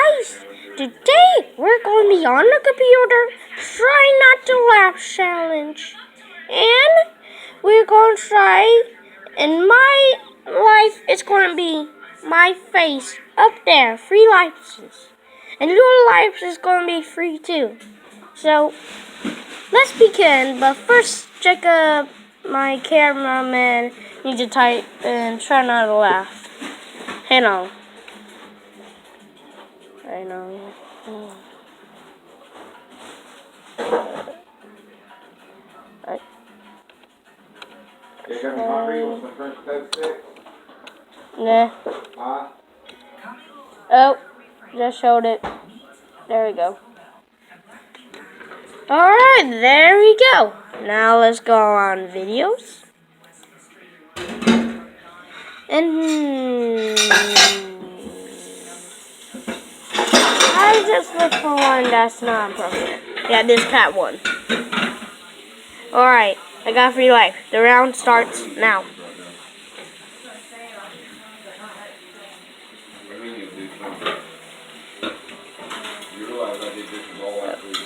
guys, today we're going to be on the computer, try not to laugh challenge, and we're going to try, in my life, it's going to be my face up there, free license, and your life is going to be free too. So, let's begin, but first check my cameraman needs to type and try not to laugh. Hang on. I know. Nah. Oh, just showed it. There we go. Alright, there we go. Now let's go on videos. And I just looked for one that's not appropriate. Yeah, this cat one. Alright, I got free life. The round starts now. You realize I did dishes all last week.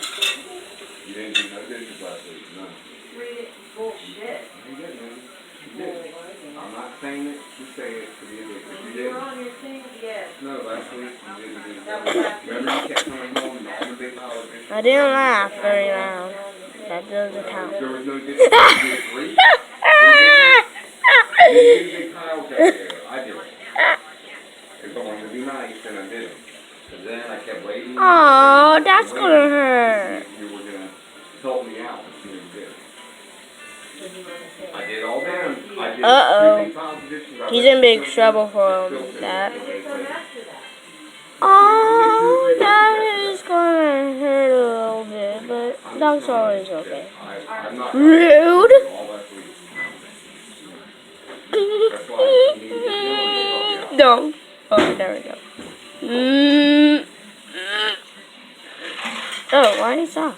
You didn't do no dishes last week, none. Bullshit. You did, man. You did. I'm not saying it to say it to be a dick, but you You're did. on your team, yes. No, last week you didn't do it. Remember you kept coming home and all the big pile of dishes? I didn't laugh very loud. That doesn't count. There was no dishes. You did three? You didn't do big piles out there. I did. Because I wanted to be nice and I did it. But then I kept waiting. Oh, that's gonna hurt. You were going to help me out. You did. I did all them. I did Uh-oh. 2 big piles of dishes. He's in big trouble for that. Oh, that is gonna hurt a little bit, but that's always okay. Rude. No. Oh, there we go. Oh, why is that?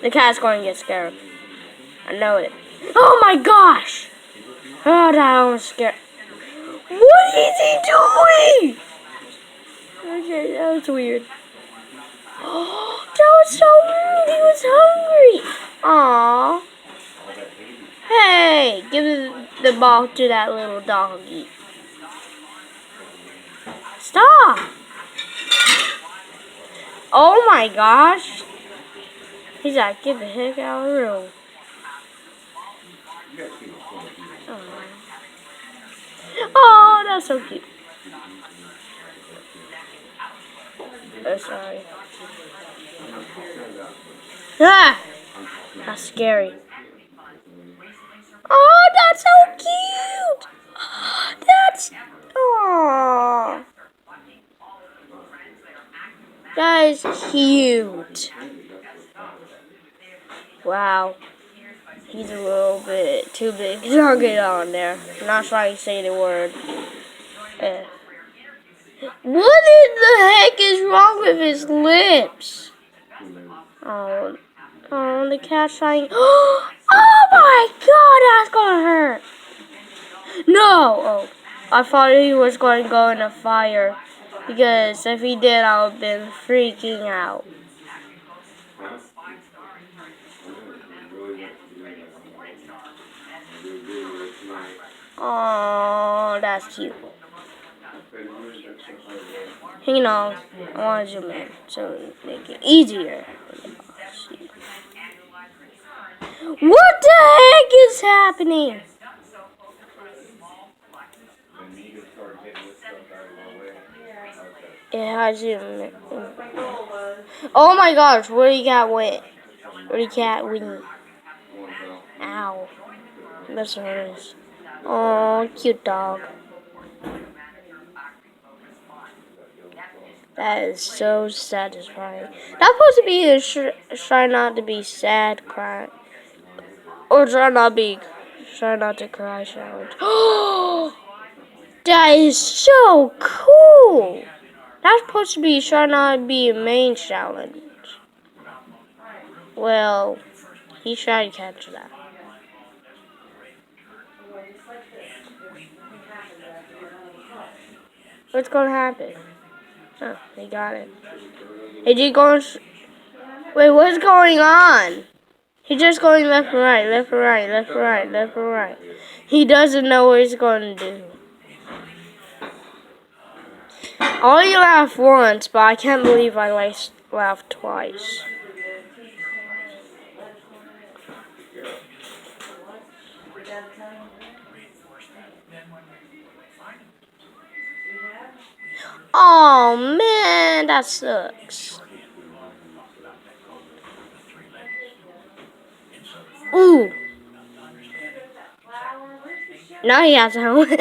The cat's going to get scared. I know it. Oh my gosh! Oh, that was scared. What is he doing? Okay, that was weird. Oh, that was so rude. He was hungry. Aww. Hey, give the ball to that little doggy. Stop. Oh my gosh. He's like, get the heck out of the room. Oh, that's so cute. Oh, sorry. Ah! That's scary. Oh, that's so cute! That's... Aww. That is cute. Wow. He's a little bit too big. Don't get on there. I'm not trying to say the word. What the heck is wrong with his lips? Oh, the cat's trying. Oh my god, that's gonna hurt. No! Oh, I thought he was going to go in a fire. Because if he did, I would have been freaking out. Oh, that's cute. Hang on, I want to zoom in so make it easier. What the heck is happening? Yeah, I zoom in. Oh my gosh, where you got wet? Where you got wet? Ow. That's hers. Oh, cute dog. That is so satisfying. That's supposed to be a try not to be sad cry. Or try not to cry challenge. That is so cool. That's supposed to be try not to be a main challenge. Well, he tried to catch that. What's gonna happen? Oh, he got it. Is he going? Wait, what's going on? He's just going left and right, left and right, left and right, left and right. He doesn't know what he's going to do. I only laughed once, but I can't believe I laughed twice. Oh man, that sucks. Ooh. Now he has a helmet.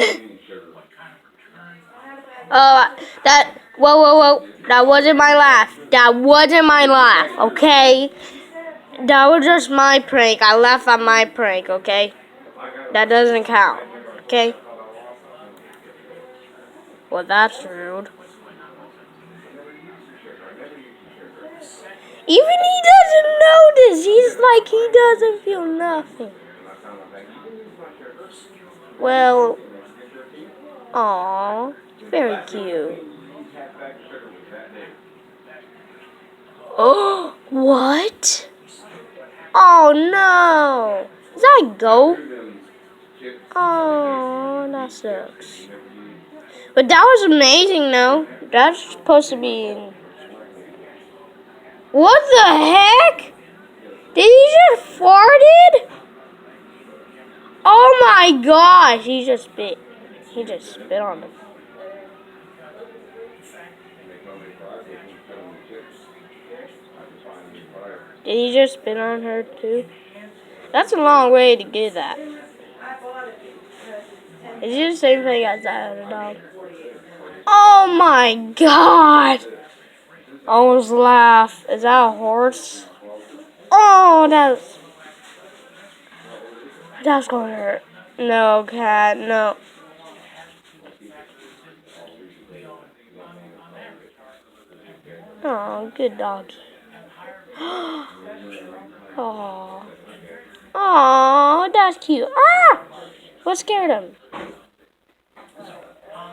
Whoa. That wasn't my laugh. That wasn't my laugh, okay? That was just my prank. I laughed at my prank, okay? That doesn't count, okay? Well, that's rude. Even he doesn't notice. He's like he doesn't feel nothing. Well, aw, very cute. Oh, what? Oh no! Is that a goat? Oh, that sucks. But that was amazing, though. That's supposed to be. What the heck? Did he just farted? Oh my gosh! He just spit. He just spit on him. Did he just spit on her too? That's a long way to get that. Is it the same thing as that other dog? Oh my god! I almost laughed. Is that a horse? Oh, that's gonna hurt. No, cat, no. Oh, good doggy. Oh. Oh, that's cute. Ah! What scared him?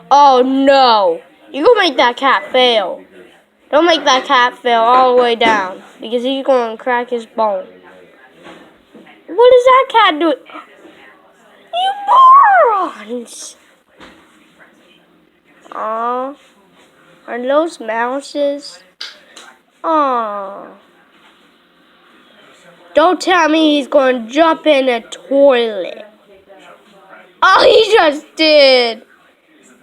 Oh no. You gonna make that cat fail. Don't make that cat fail all the way down. Because he's gonna crack his bone. What is that cat doing? You morons! Aw. Are those mouses? Aw. Don't tell me he's going to jump in a toilet. Oh, he just did.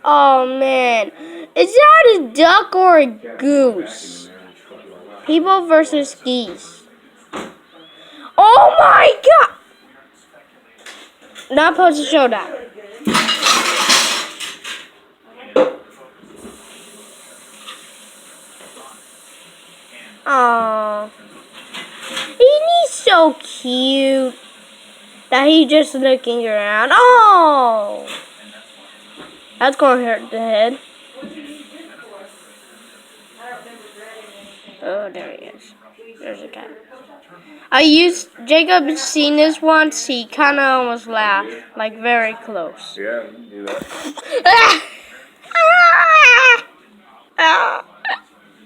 Oh, man. Is that a duck or a goose? People versus geese. Oh, my God. Not supposed to show that. Aww. He's so cute that he's just looking around. Oh, that's gonna hurt the head. Oh, there he is. There's a cat. Jacob seen this once. He kind of almost laughed, like very close. Yeah, do that.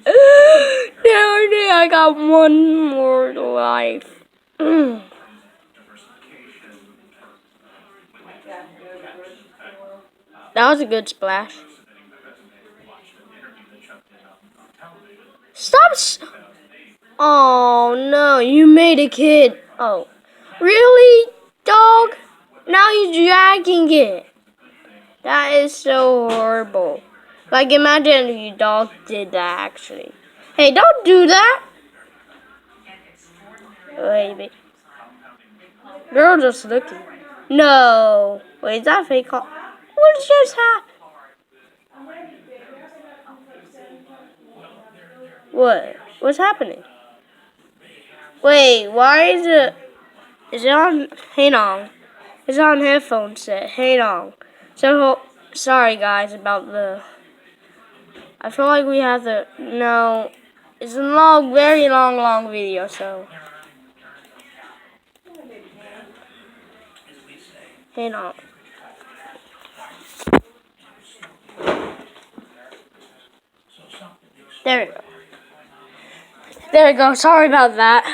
No, I got one more life. That was a good splash. Stop! Oh no, you made a kid. Oh, really, dog? Now you're dragging it. That is so horrible. Like, imagine if your dog did that, actually. Hey, don't do that. Baby. Girl just looking. No. Wait, is that fake call? What just happened? What? What's happening? Wait, why is it... Is it on... Hang on. It's on headphone set. Hang on. So, sorry guys about the... I feel like we have to... No. It's a long, very long video, so... Hang on. There we go. There we go. Sorry about that.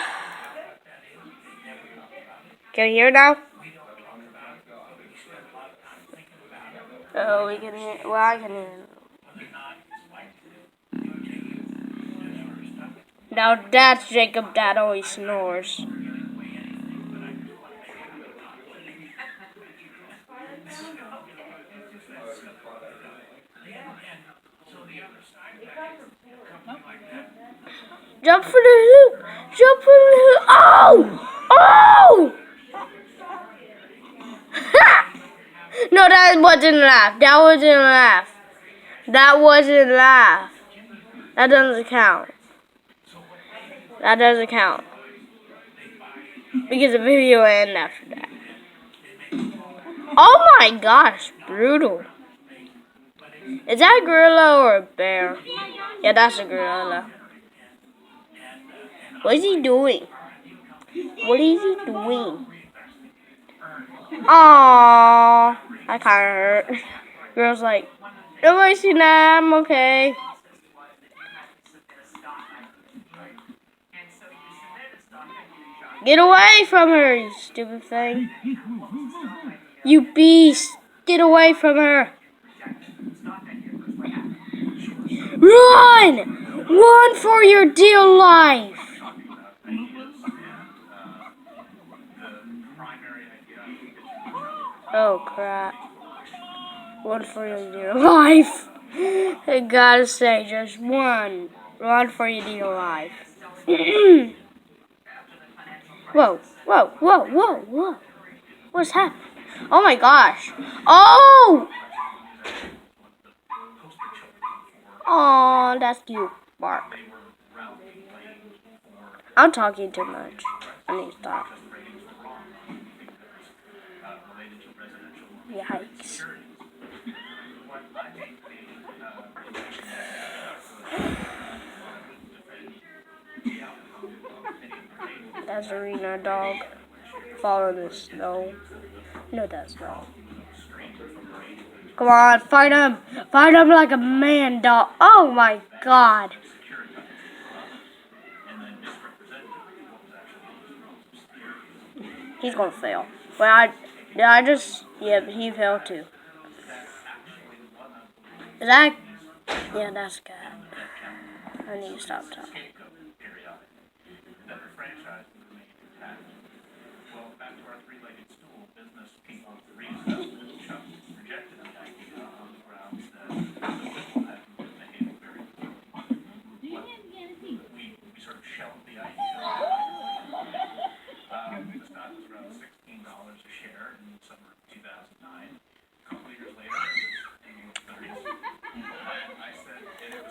Can you hear now? Oh, we can hear. Well, I can hear. Now that's Jacob. That always snores. Jump for the hoop! Jump for the hoop! Oh! Oh! No, that wasn't laugh. That wasn't laugh. That wasn't laugh. That doesn't count. That doesn't count. Because the video ended after that. Oh my gosh, brutal. Is that a gorilla or a bear? Yeah, that's a gorilla. What is he doing? What is he doing? Aww, that kind of hurt. Girl's like, nobody seen that, I'm okay. Get away from her, you stupid thing. You beast, get away from her. Run! Run for your dear life! Oh crap. Run for your dear life. I gotta say, just one. Run for your dear life. Whoa, whoa, whoa, whoa, whoa. What's happening? Oh my gosh. Oh! Aw, that's cute. Bark. I'm talking too much. I need to stop. Yikes. That's Arena dog. Fall in the snow. No, that's not. Come on, fight him! Fight him like a man, dog. Oh my god. He's gonna fail. Well, yeah, he failed too. Is that? Yeah, that's good. I need to stop talking.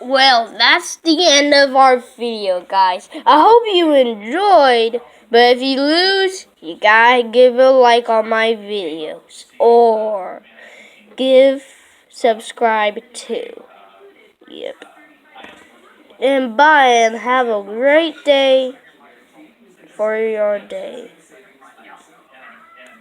Well, that's the end of our video, guys. I hope you enjoyed, but if you lose, you gotta give a like on my videos, or subscribe too. Yep. And bye, and have a great day for your day.